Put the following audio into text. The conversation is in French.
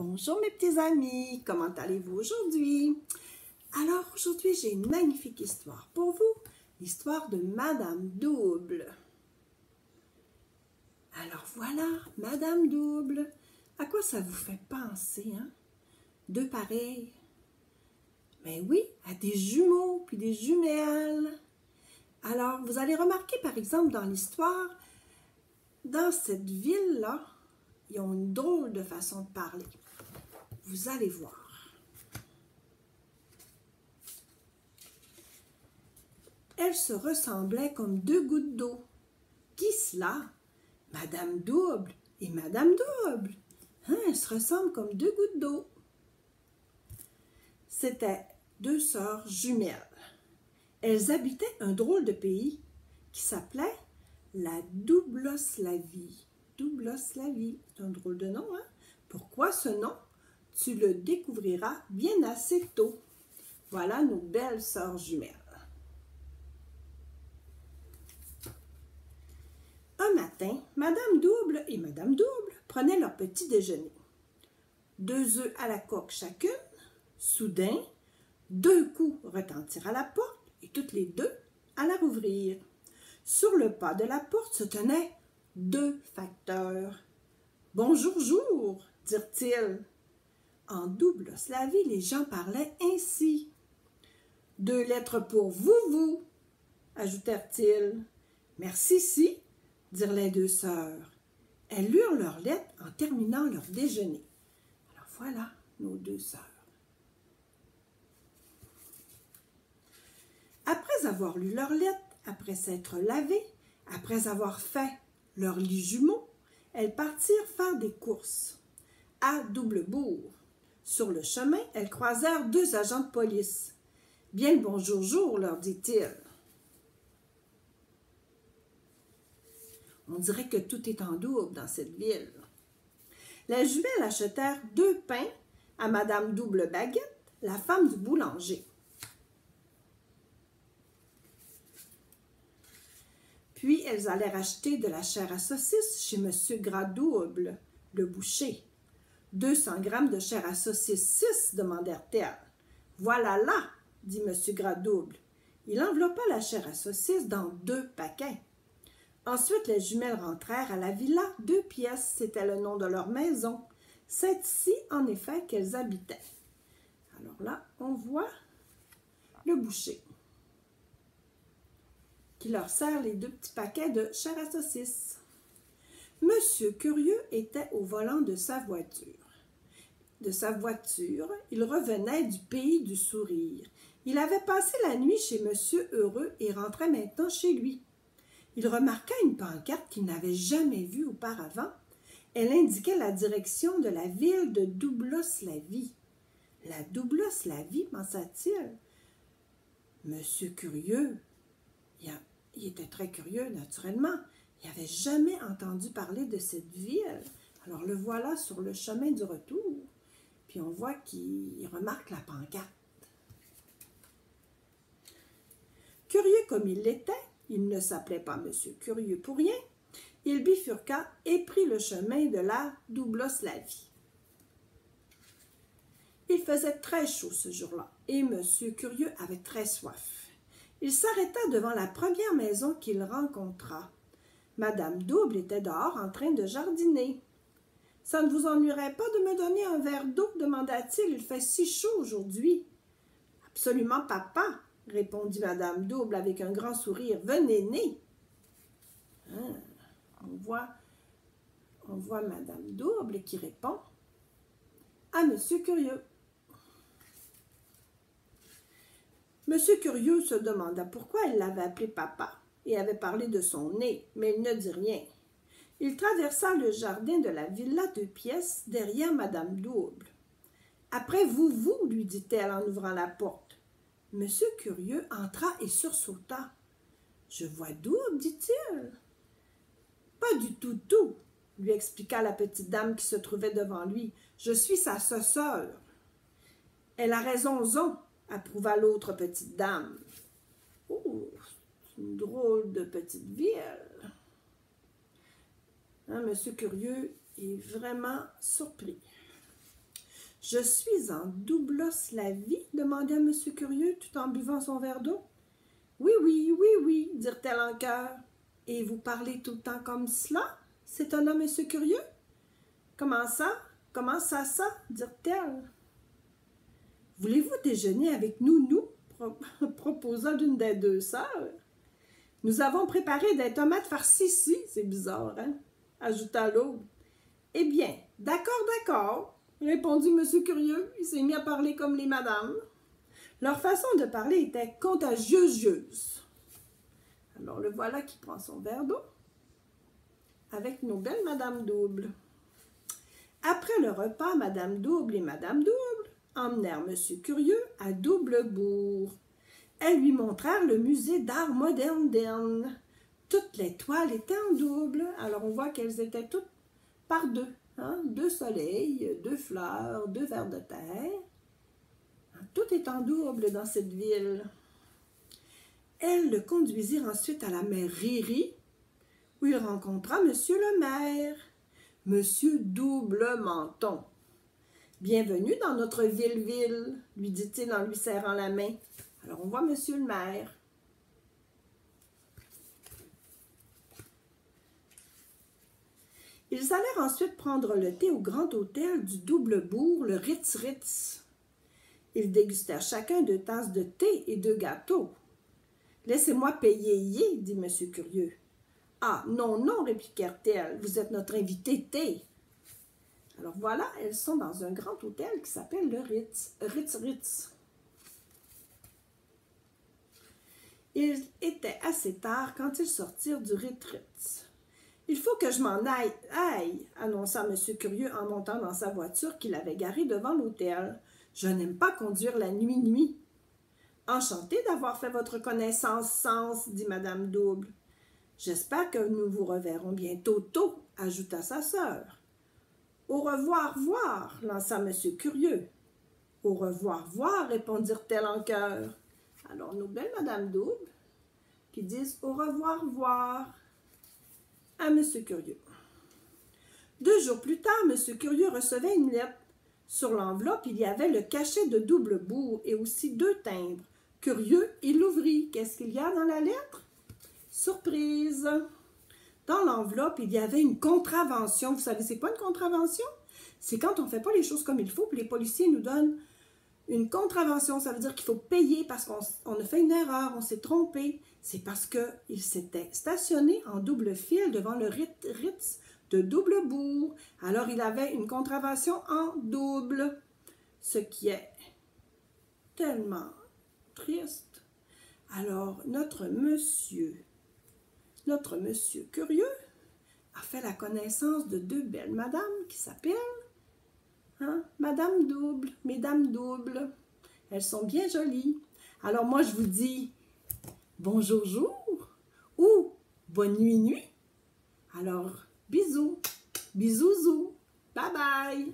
Bonjour mes petits amis, comment allez-vous aujourd'hui? Alors aujourd'hui j'ai une magnifique histoire pour vous, l'histoire de Madame Double. Alors voilà, Madame Double, à quoi ça vous fait penser, hein? Deux pareils. Mais oui, à des jumeaux puis des jumelles. Alors vous allez remarquer par exemple dans l'histoire, dans cette ville-là, ils ont une drôle de façon de parler. Vous allez voir. Elles se ressemblaient comme deux gouttes d'eau. Qui cela? Madame Double et Madame Double. Hein, elles se ressemblent comme deux gouttes d'eau. C'étaient deux sœurs jumelles. Elles habitaient un drôle de pays qui s'appelait la Doublosslavie. Doublosslavie, c'est un drôle de nom, hein? Pourquoi ce nom? Tu le découvriras bien assez tôt. Voilà nos belles sœurs jumelles. Un matin, Madame Double et Madame Double prenaient leur petit déjeuner. 2 œufs à la coque chacune. Soudain, 2 coups retentirent à la porte et toutes les deux allèrent ouvrir. Sur le pas de la porte se tenaient 2 facteurs. « Bonjour, jour » dirent-ils. En Doublosslavie, les gens parlaient ainsi. « 2 lettres pour vous, ajoutèrent-ils. « Merci, si, dirent les 2 sœurs. Elles lurent leurs lettres en terminant leur déjeuner. Alors voilà nos 2 sœurs. Après avoir lu leurs lettres, après s'être lavées, après avoir fait leur lit jumeau, elles partirent faire des courses à Doublebourg. Sur le chemin, elles croisèrent 2 agents de police. « Bien le bonjour, jour, leur dit-il. On dirait que tout est en double dans cette ville. Les jumelles achetèrent 2 pains à Madame Double Baguette, la femme du boulanger. Puis elles allèrent acheter de la chair à saucisse chez Monsieur Gras-Double, le boucher. 200 grammes de chair à saucisse, 6, demandèrent-elles. Voilà là, dit Monsieur Gras-Double. Il enveloppa la chair à saucisse dans 2 paquets. Ensuite, les jumelles rentrèrent à la villa 2 pièces, c'était le nom de leur maison. C'est ici, en effet, qu'elles habitaient. Alors là, on voit le boucher qui leur sert les 2 petits paquets de chair à saucisse. Monsieur Curieux était au volant de sa voiture. Il revenait du pays du sourire. Il avait passé la nuit chez Monsieur Heureux et rentrait maintenant chez lui. Il remarqua une pancarte qu'il n'avait jamais vue auparavant. Elle indiquait la direction de la ville de Doublosslavie. La Doublosslavie, pensa-t-il. Monsieur Curieux, il était très curieux, naturellement. Il n'avait jamais entendu parler de cette ville. Alors le voilà sur le chemin du retour. Puis on voit qu'il remarque la pancarte. Curieux comme il l'était, il ne s'appelait pas Monsieur Curieux pour rien. Il bifurqua et prit le chemin de la Doublosslavie. Il faisait très chaud ce jour-là et Monsieur Curieux avait très soif. Il s'arrêta devant la première maison qu'il rencontra. Madame Double était dehors en train de jardiner. « Ça ne vous ennuierait pas de me donner un verre d'eau? Demanda-t-il. Il fait si chaud aujourd'hui. »« Absolument, papa, répondit Madame Double avec un grand sourire. « Venez, né. » On voit Madame Double qui répond à Monsieur Curieux. Monsieur Curieux se demanda pourquoi elle l'avait appelé papa et avait parlé de son nez, mais il ne dit rien. Il traversa le jardin de la villa 2 pièces derrière Madame Double. « Après vous, lui dit-elle en ouvrant la porte. Monsieur Curieux entra et sursauta. « Je vois Double, dit-il. »« Pas du tout, lui expliqua la petite dame qui se trouvait devant lui. « Je suis sa sœur. »« Elle a raison, approuva l'autre petite dame. « Oh, c'est une drôle de petite ville. » Monsieur Curieux est vraiment surpris. Je suis en Doublaslavie, demanda M. Curieux tout en buvant son verre d'eau. Oui, oui, oui, oui, dirent-elles en chœur. Et vous parlez tout le temps comme cela? S'étonna M. Curieux. Comment ça? Comment ça, dirent-elles. Voulez-vous déjeuner avec nous, proposa l'une des deux sœurs. Nous avons préparé des tomates farcies ici, c'est bizarre, hein? Ajouta l'autre. Eh bien, d'accord, répondit M. Curieux. Il s'est mis à parler comme les madames. Leur façon de parler était contagieuse. Alors le voilà qui prend son verre d'eau avec nos belles Madame Double. Après le repas, Madame Double et Madame Double emmenèrent M. Curieux à Doublebourg. Elles lui montrèrent le musée d'art moderne d'Erne. Toutes les toiles étaient en double. Alors on voit qu'elles étaient toutes par deux. Hein? 2 soleils, 2 fleurs, 2 vers de terre. Tout est en double dans cette ville. Elles le conduisirent ensuite à la mairie, où il rencontra Monsieur le maire, Monsieur Double-Menton. « Bienvenue dans notre ville, lui dit-il en lui serrant la main. Alors on voit Monsieur le maire. Ils allèrent ensuite prendre le thé au grand hôtel du Doublebourg, le Ritz-Ritz. Ils dégustèrent chacun 2 tasses de thé et 2 gâteaux. « Laissez-moi payer, dit M. Curieux. « Ah, non, répliquèrent-elles, vous êtes notre invité thé. » Alors voilà, elles sont dans un grand hôtel qui s'appelle le Ritz-Ritz. Il était assez tard quand ils sortirent du Ritz-Ritz. « Il faut que je m'en aille, annonça M. Curieux en montant dans sa voiture qu'il avait garée devant l'hôtel. « Je n'aime pas conduire la nuit. »« Enchantée d'avoir fait votre connaissance, Sens, dit Madame Double. « J'espère que nous vous reverrons bientôt tôt, ajouta sa sœur. « Au revoir, voir, lança M. Curieux. « Au revoir, voir, répondirent-elles en chœur. Alors nos belles Madame Double qui disent au revoir, voir à M. Curieux. 2 jours plus tard, M. Curieux recevait une lettre. Sur l'enveloppe, il y avait le cachet de Doublebourg et aussi 2 timbres. Curieux, il l'ouvrit. Qu'est-ce qu'il y a dans la lettre? Surprise! Dans l'enveloppe, il y avait une contravention. Vous savez, c'est quoi une contravention? C'est quand on ne fait pas les choses comme il faut, puis les policiers nous donnent une contravention. Ça veut dire qu'il faut payer parce qu'on a fait une erreur, on s'est trompé. C'est parce qu'il s'était stationné en double fil devant le Ritz de Doublebourg. Alors, il avait une contravention en double, ce qui est tellement triste. Alors, notre monsieur Curieux a fait la connaissance de 2 belles madames qui s'appellent Madame Double, Mesdames Double. Elles sont bien jolies. Alors, moi, je vous dis bonjour jour ou bonne nuit. Alors, bisous, bisouzou, bye bye.